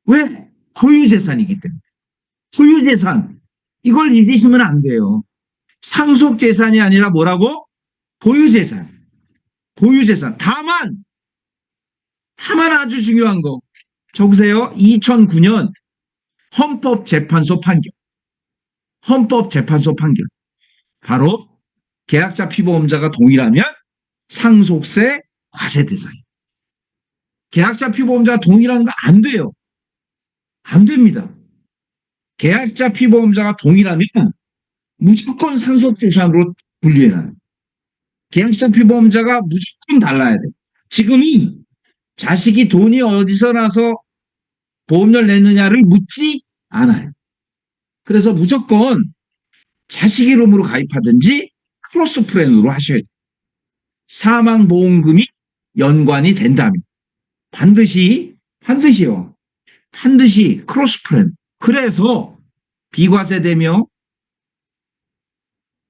거예요. 왜? 고유재산이기 때문에. 소유재산. 이걸 잊으시면 안 돼요. 상속재산이 아니라 뭐라고? 보유재산. 다만 아주 중요한 거. 적으세요. 2009년 헌법재판소 판결. 바로 계약자 피보험자가 동일하면 상속세 과세 대상이에요. 계약자 피보험자가 동일한 거 안 돼요. 안 됩니다. 계약자 피보험자가 동일하면 무조건 상속재산으로 분리해놔요. 계약자 피보험자가 무조건 달라야 돼요. 지금은 자식이 돈이 어디서 나서 보험료를 냈느냐를 묻지 않아요. 그래서 무조건 자식 이름으로 가입하든지 크로스 플랜으로 하셔야 돼요. 사망보험금이 연관이 된다면 반드시요. 반드시 크로스 플랜. 그래서 비과세되며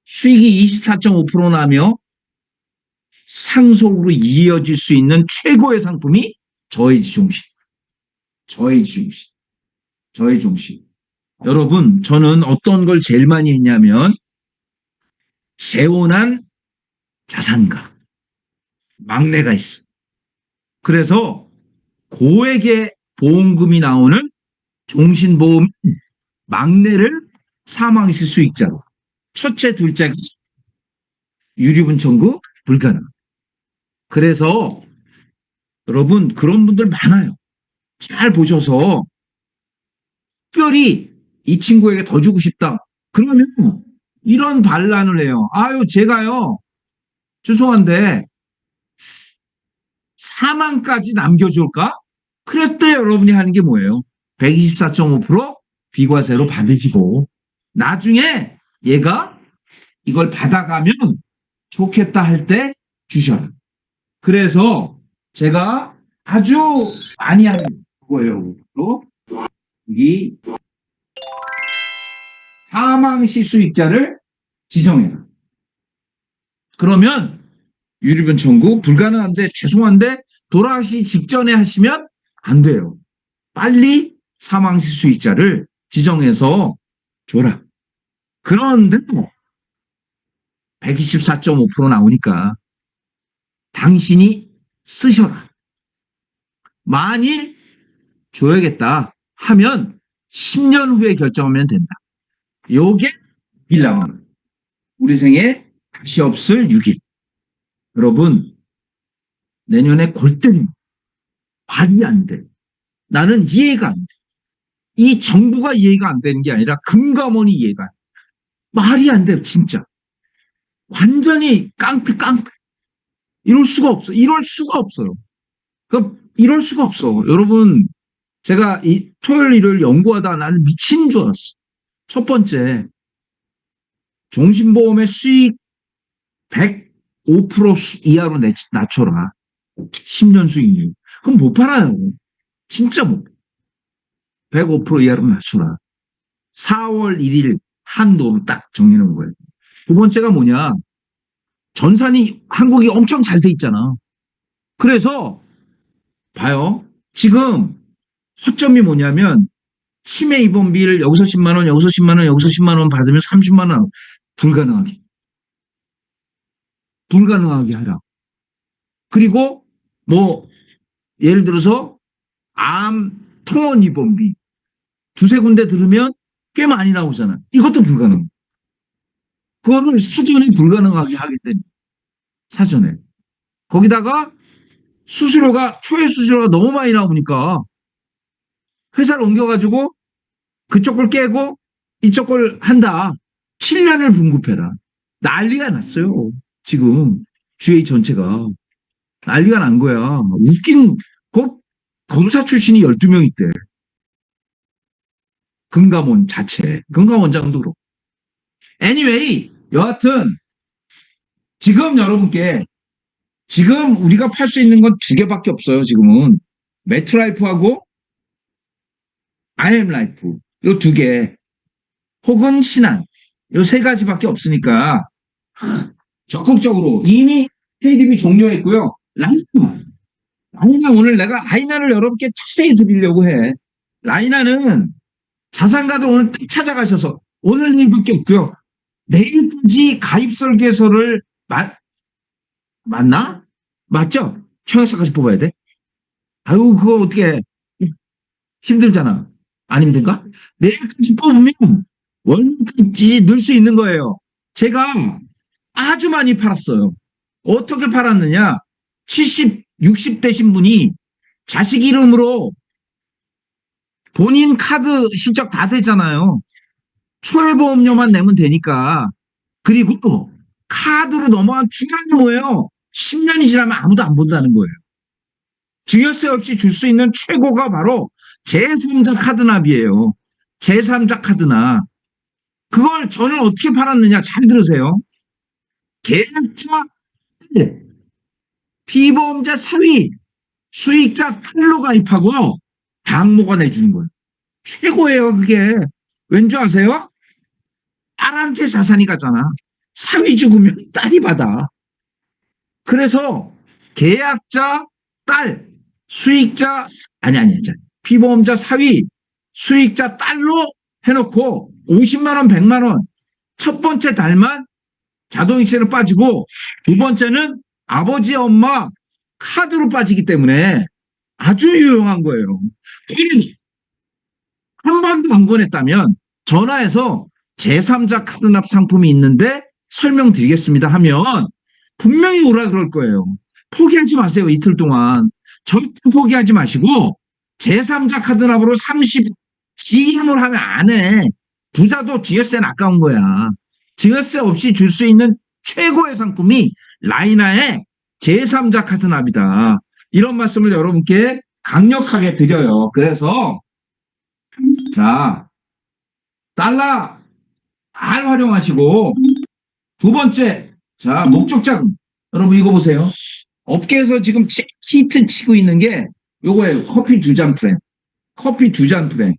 수익이 24.5% 나며 상속으로 이어질 수 있는 최고의 상품이 저해지 종신. 여러분, 저는 어떤 걸 제일 많이 했냐면 재혼한 자산가, 막내가 있어. 그래서 고액의 보험금이 나오는 종신보험 막내를 사망시 수익자로, 첫째, 둘째가 유류분 청구 불가능. 그래서 여러분 그런 분들 많아요. 잘 보셔서 특별히 이 친구에게 더 주고 싶다. 그러면 이런 반란을 해요. 아유 제가요 죄송한데 4만까지 남겨줄까? 그랬대. 여러분이 하는 게 뭐예요? 124.5% 비과세로 받으시고 나중에 얘가 이걸 받아가면 좋겠다 할 때 주셔라. 그래서 제가 아주 많이 하는 거예요. 또 이 사망시 수익자를 지정해라. 그러면 유류분 청구 불가능한데 죄송한데 돌아가시기 직전에 하시면 안 돼요. 빨리 사망시 수익자를 지정해서 줘라. 그런데 124.5% 나오니까 당신이 쓰셔라. 만일 줘야겠다 하면 10년 후에 결정하면 된다. 요게 1남은 우리 생에 다시 없을 6일. 여러분 내년에 골 때립니다. 말이 안 돼. 나는 이해가 안 돼. 이 정부가 이해가 안 되는 게 아니라 금감원이 이해가 안 돼. 말이 안 돼요, 진짜. 완전히 깡패. 이럴 수가 없어. 이럴 수가 없어요. 이럴 수가 없어. 여러분, 제가 이 토요일 일을 연구하다 나는 미친 줄 알았어. 첫 번째, 종신보험의 수익 105% 이하로 낮춰라. 10년 수익률. 그럼 못 팔아요. 진짜 못. 105% 이하로 낮춰라. 4월 1일 한도로 딱 정해놓은 거예요. 두 번째가 뭐냐. 전산이 한국이 엄청 잘 돼 있잖아. 그래서 봐요. 지금 허점이 뭐냐면 치매 입원비를 여기서 10만 원, 여기서 10만 원, 여기서 10만 원 받으면 30만 원 불가능하게 하라. 그리고 뭐 예를 들어서 암 통원 입원비 두세 군데 들으면 꽤 많이 나오잖아. 이것도 불가능. 그거를 사전에 불가능하게 하겠다니. 사전에. 거기다가 수수료가 초회 수수료가 너무 많이 나오니까 회사를 옮겨가지고 그쪽 걸 깨고 이쪽 걸 한다. 7년을 분급해라. 난리가 났어요. 지금 GA 전체가. 난리가 난 거야. 웃긴 검사 출신이 12명 있대. 금감원 자체. 금감원장도 그렇고. anyway, 여하튼 지금 여러분께 지금 우리가 팔 수 있는 건 두 개밖에 없어요. 지금은 매트라이프하고 IM라이프 요 두 개 혹은 신한 요 세 가지밖에 없으니까 적극적으로 이미 KDB 종료했고요. 라이나 오늘 내가 라이나를 여러분께 자세히 드리려고 해. 라이나는 자산가들 오늘 딱 찾아가셔서 오늘 일밖에 없고요. 내일까지 가입 설계서를 맞나? 맞죠? 청약서까지 뽑아야 돼? 아유 그거 어떻게 힘들잖아. 안 힘든가? 내일까지 뽑으면 월급까지 넣을 수 있는 거예요. 제가 아주 많이 팔았어요. 어떻게 팔았느냐? 70, 60 되신 분이 자식 이름으로 본인 카드 실적 다 되잖아요. 초회보험료만 내면 되니까. 그리고 카드로 넘어간 기간이 뭐예요? 10년이 지나면 아무도 안 본다는 거예요. 증여세 없이 줄 수 있는 최고가 바로 제3자 카드납이에요. 제3자 카드납. 그걸 저는 어떻게 팔았느냐? 잘 들으세요. 계약자 피보험자 사위 수익자 탈로 가입하고 당모가 내주는 거예요. 최고예요 그게. 왠지 아세요? 딸한테 자산이 가잖아. 사위 죽으면 딸이 받아. 그래서 계약자 딸 수익자 피보험자 사위 수익자 딸로 해놓고 50만 원 100만 원 첫 번째 달만 자동이체로 빠지고 두 번째는 아버지 엄마 카드로 빠지기 때문에 아주 유용한 거예요. 한 번도 안 권했다면 전화해서 제3자 카드납 상품이 있는데 설명드리겠습니다 하면 분명히 오라 그럴 거예요. 포기하지 마세요. 이틀 동안. 절대 포기하지 마시고 제3자 카드납으로 30지임을 하면 안 해. 부자도 증여세는 아까운 거야. 증여세 없이 줄 수 있는 최고의 상품이 라이나의 제3자 카드납이다. 이런 말씀을 여러분께 강력하게 드려요. 그래서 자 달러 잘 활용하시고 두 번째 자 목적자금 여러분 이거 보세요. 업계에서 지금 히트 치고 있는 게 요거예요. 커피 2잔 플랜. 커피 2잔 플랜.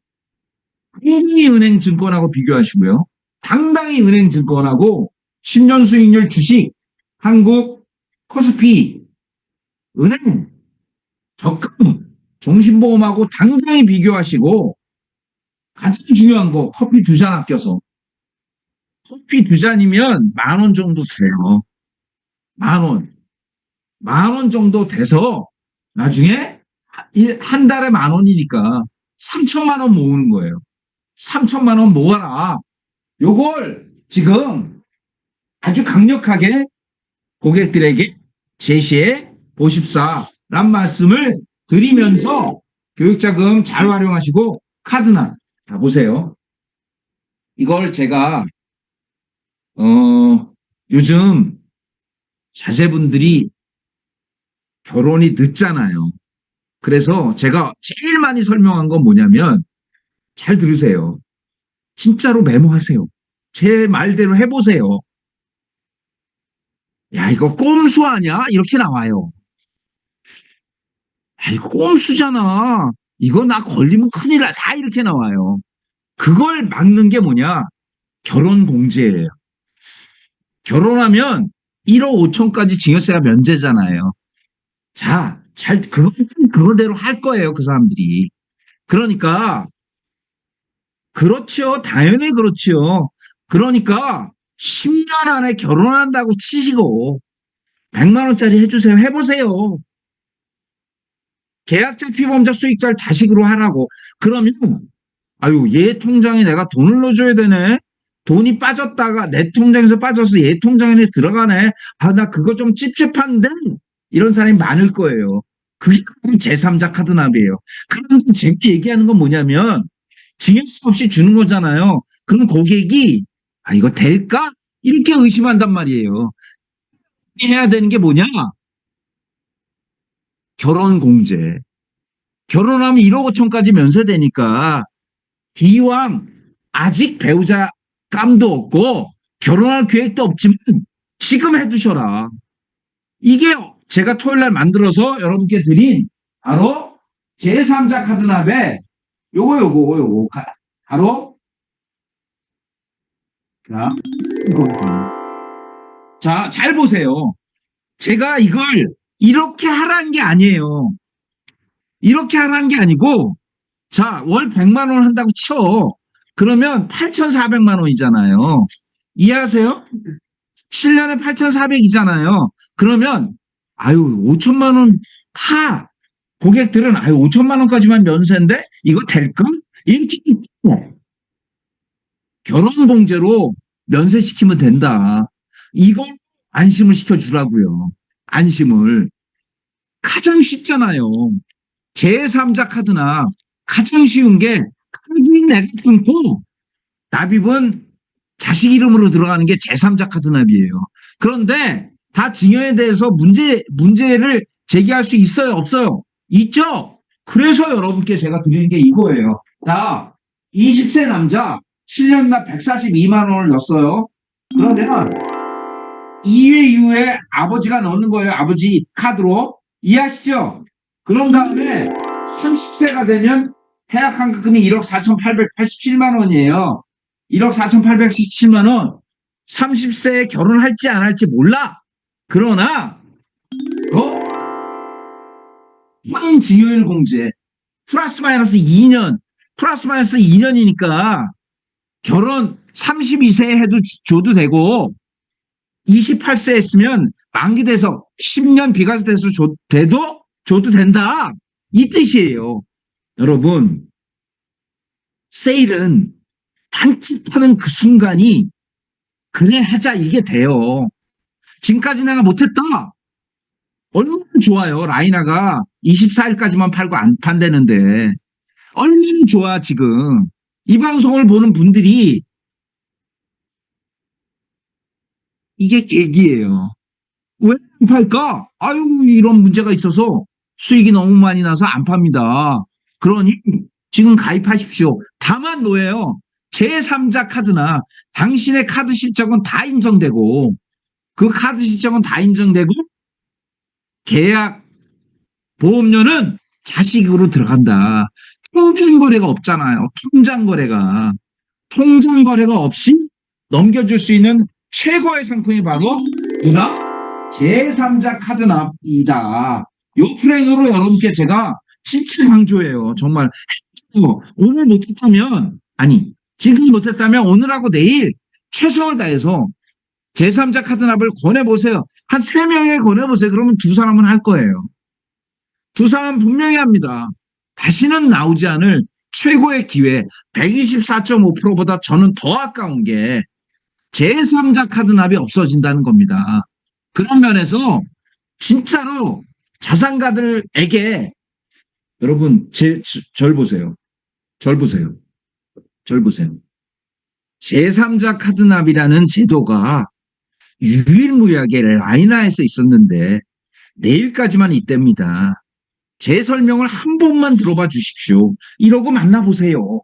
당당히 은행 증권하고 비교하시고요. 당당히 은행 증권하고 10년 수익률 주식, 한국, 코스피, 은행, 적금, 종신보험하고 당당히 비교하시고 가장 중요한 거 커피 2잔 아껴서 커피 2잔이면 10,000원 정도 돼요. 10,000원. 10,000원 정도 돼서 나중에 한 달에 10,000원이니까 3,000만 원 모으는 거예요. 3,000만 원 모아라. 요걸 지금 아주 강력하게 고객들에게 제시해 보십사란 말씀을 드리면서 교육자금 잘 활용하시고 카드나 자 보세요. 이걸 제가 요즘 자제분들이 결혼이 늦잖아요. 그래서 제가 제일 많이 설명한 건 뭐냐면 잘 들으세요. 진짜로 메모하세요. 제 말대로 해보세요. 야, 이거 꼼수 아니야? 이렇게 나와요. 야, 이거 꼼수잖아. 이거 나 걸리면 큰일 나. 다 이렇게 나와요. 그걸 막는 게 뭐냐? 결혼 공제예요. 결혼하면 1억 5천까지 증여세가 면제잖아요. 자, 그거대로 할 거예요, 그 사람들이. 그러니까, 그렇죠. 당연히 그렇죠. 그러니까, 10년 안에 결혼한다고 치시고, 100만 원짜리 해주세요. 해보세요. 계약자 피보험자 수익자를 자식으로 하라고. 그러면, 아유, 얘 통장에 내가 돈을 넣어줘야 되네. 돈이 빠졌다가 내 통장에서 빠져서 얘 통장에 들어가네. 아, 나 그거 좀 찝찝한데? 이런 사람이 많을 거예요. 그게 제3자 카드 납이에요. 그런데 제가 얘기하는 건 뭐냐면 증여세 없이 주는 거잖아요. 그럼 고객이 아 이거 될까? 이렇게 의심한단 말이에요. 해야 되는 게 뭐냐? 결혼 공제. 결혼하면 1억 5천까지 면세되니까 기왕 아직 배우자 감도 없고 결혼할 계획도 없지만 지금 해두셔라. 이게 제가 토요일날 만들어서 여러분께 드린 바로 제3자 카드납에 요거 바로 자, 잘 보세요. 제가 이걸 이렇게 하라는 게 아니에요. 이렇게 하라는 게 아니고 자, 월 100만 원 한다고 쳐. 그러면 8,400만 원이잖아요. 이해하세요? 7년에 8,400이잖아요. 그러면 아유 5천만 원 다 고객들은 아유 5천만 원까지만 면세인데 이거 될까? 이렇게 결혼공제로 면세시키면 된다. 이거 안심을 시켜주라고요. 안심을. 가장 쉽잖아요. 제3자 카드나 가장 쉬운 게 카드는 내가 끊고 납입은 자식 이름으로 들어가는 게 제3자 카드 납이에요. 그런데 다 증여에 대해서 문제를 제기할 수 있어요? 없어요? 있죠? 그래서 여러분께 제가 드리는 게 이거예요. 자, 20세 남자 7년 납 142만 원을 넣었어요. 그러면 2회 이후에 아버지가 넣는 거예요. 아버지 카드로. 이해하시죠? 그런 다음에 30세가 되면 해약환급금이 1억 4,887만 원이에요. 1억 4,817만 원. 30세에 결혼할지 안 할지 몰라. 그러나 혼인 증여일 공제 플러스 마이너스 2년 플러스 마이너스 2년이니까 결혼 32세에 해도 줘도 되고 28세 했으면 만기 돼서 10년 비과세돼서 줘도 된다. 이 뜻이에요. 여러분 세일은 딴짓하는 그 순간이 그래 하자 이게 돼요. 지금까지 내가 못했다. 얼마나 좋아요. 라이나가 24일까지만 팔고 안 판다는데 얼마나 좋아 지금. 이 방송을 보는 분들이 이게 계기예요. 왜 안 팔까? 아유 이런 문제가 있어서 수익이 너무 많이 나서 안 팝니다. 그러니 지금 가입하십시오. 다만 뭐예요? 제3자 카드나 당신의 카드 실적은 다 인정되고 그 카드 실적은 다 인정되고 계약 보험료는 자식으로 들어간다. 통장 거래가 없잖아요. 통장 거래가 없이 넘겨줄 수 있는 최고의 상품이 바로 누나 제3자 카드납이다. 요 플랜으로 여러분께 제가 진짜 강조해요. 정말 오늘 못했다면 지금 못했다면 오늘하고 내일 최선을 다해서 제3자 카드납을 권해보세요. 한 3명에 권해보세요. 그러면 2사람은 할 거예요. 2사람 분명히 합니다. 다시는 나오지 않을 최고의 기회 124.5%보다 저는 더 아까운 게 제3자 카드납이 없어진다는 겁니다. 그런 면에서 진짜로 자산가들에게 여러분 절 보세요. 제3자 카드납이라는 제도가 유일무이하게 라이나에서 있었는데 내일까지만 있답니다. 제 설명을 한 번만 들어봐 주십시오. 이러고 만나보세요.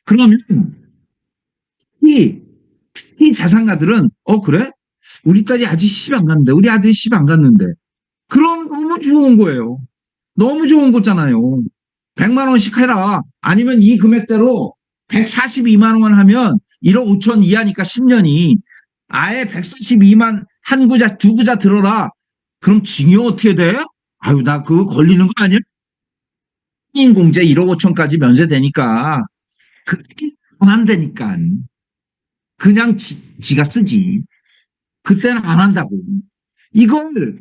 그러면 특히 자산가들은 그래? 우리 딸이 아직 시집 안 갔는데 우리 아들이 시집 안 갔는데 그럼 너무 좋은 거예요. 너무 좋은 거잖아요. 100만 원씩 해라. 아니면 이 금액대로 142만 원 하면 1억 5천 이하니까 10년이 아예 142만 한 구자 두 구자 들어라. 그럼 징역 어떻게 돼? 아유 나 그거 걸리는 거 아니야? 공제 1억 5천까지 면세되니까 그때 안 한다니까. 그냥 지가 쓰지. 그때는 안 한다고. 이걸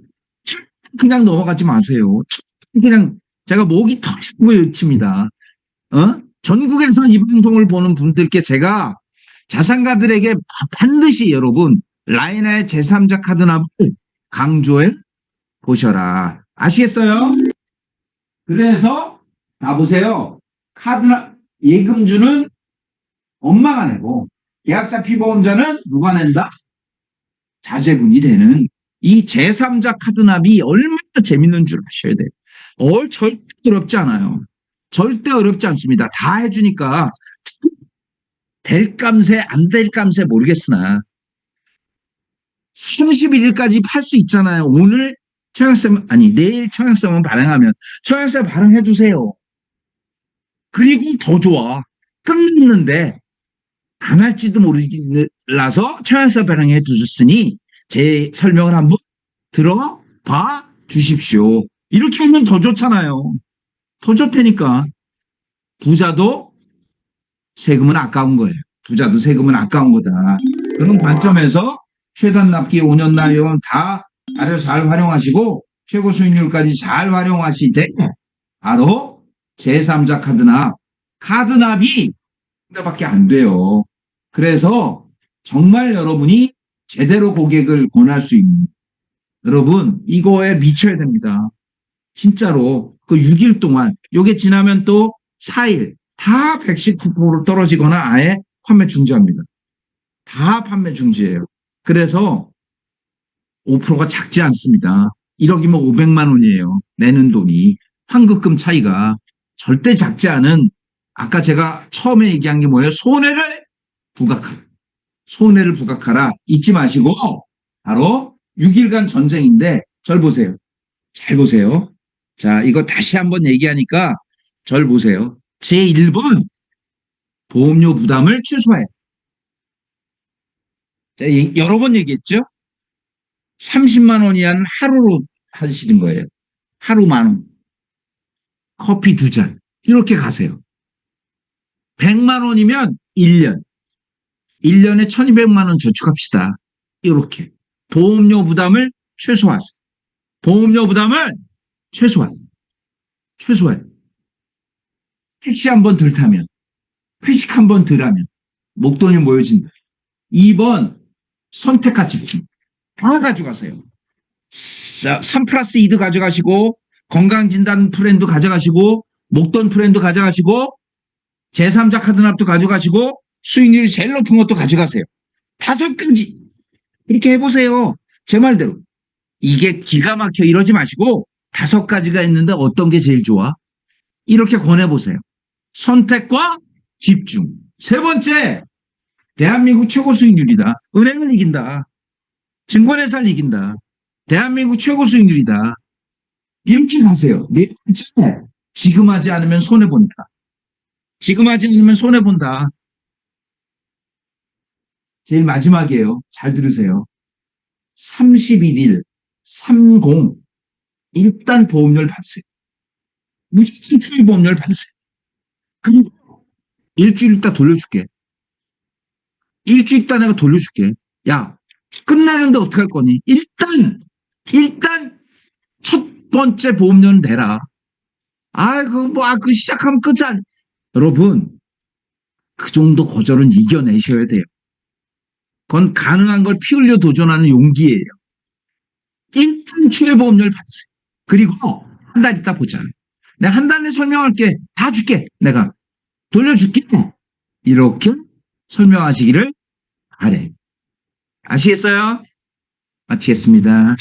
그냥 넘어가지 마세요. 그냥 제가 목이 터지고 외칩니다. 전국에서 이 방송을 보는 분들께 제가 자산가들에게 반드시 여러분 라이나의 제3자 카드납을 강조해 보셔라. 아시겠어요? 그래서 보세요. 카드납 예금주는 엄마가 내고 계약자 피보험자는 누가 낸다? 자제분이 되는 이 제3자 카드납이 얼마나 재밌는 줄 아셔야 돼요. 절대 어렵지 않아요. 절대 어렵지 않습니다. 다 해주니까 될 깜새 안 될 깜새 모르겠으나 31일까지 팔 수 있잖아요. 오늘 청약세 내일 청약세만 발행하면 청약세 발행해 두세요. 그리고 더 좋아. 끝났는데 안 할지도 몰라서 청약세 발행해 두셨으니 제 설명을 한번 들어봐 주십시오. 이렇게 하면 더 좋잖아요. 더 좋다니까. 부자도 세금은 아까운 거예요. 부자도 세금은 아까운 거다. 그런 관점에서 최단 납기 5년 날이면 다 아주 잘 활용하시고 최고 수익률까지 잘 활용하시되 바로 제3자 카드납이 밖에 안 돼요. 그래서 정말 여러분이 제대로 고객을 권할 수 있는 여러분 이거에 미쳐야 됩니다. 진짜로 그 6일 동안 요게 지나면 또 4일 다 119% 떨어지거나 아예 판매 중지합니다. 다 판매 중지예요. 그래서 5%가 작지 않습니다. 1억이면 500만 원이에요. 내는 돈이. 환급금 차이가 절대 작지 않은 아까 제가 처음에 얘기한 게 뭐예요? 손해를 부각하라. 잊지 마시고 바로 6일간 전쟁인데 절 보세요. 잘 보세요. 자, 이거 다시 한번 얘기하니까 절 보세요. 제1번 보험료 부담을 최소화해. 여러 번 얘기했죠? 30만 원 이하는 하루로 하시는 거예요. 하루 10,000원. 커피 2잔. 이렇게 가세요. 100만 원이면 1년. 1년에 1,200만 원 저축합시다. 이렇게. 보험료 부담을 최소화하세요. 보험료 부담을 최소화해. 택시 한 번 덜 타면, 회식 한 번 덜 하면, 목돈이 모여진다. 2번, 선택과 집중. 다 가져가세요. 3+2도 가져가시고, 건강진단 프랜도 가져가시고, 목돈 프랜도 가져가시고, 제3자 카드납도 가져가시고, 수익률이 제일 높은 것도 가져가세요. 5가지. 이렇게 해보세요. 제 말대로. 이게 기가 막혀 이러지 마시고, 5가지가 있는데 어떤 게 제일 좋아? 이렇게 권해보세요. 선택과 집중. 3번째, 대한민국 최고 수익률이다. 은행을 이긴다. 증권회사를 이긴다. 대한민국 최고 수익률이다. 이렇게 가세요. 4번째, 지금 하지 않으면 손해본다. 지금 하지 않으면 손해본다. 제일 마지막이에요. 잘 들으세요. 31일, 30, 일단 보험료를 받으세요. 무조건 초보험료를 받으세요. 그리고 일주일 있다 돌려줄게. 일주일 있다 내가 돌려줄게. 야, 끝나는데 어떡할 거니? 일단 첫 번째 보험료는 내라. 그 시작하면 끝이야. 여러분, 그 정도 거절은 이겨내셔야 돼요. 그건 가능한 걸 피 흘려 도전하는 용기예요. 일단 최보험료를 받으세요. 그리고 한 달 있다 보자. 내가 한 달에 설명할게. 다 줄게. 내가 돌려줄게. 이렇게 설명하시기를 바래. 아시겠어요? 마치겠습니다.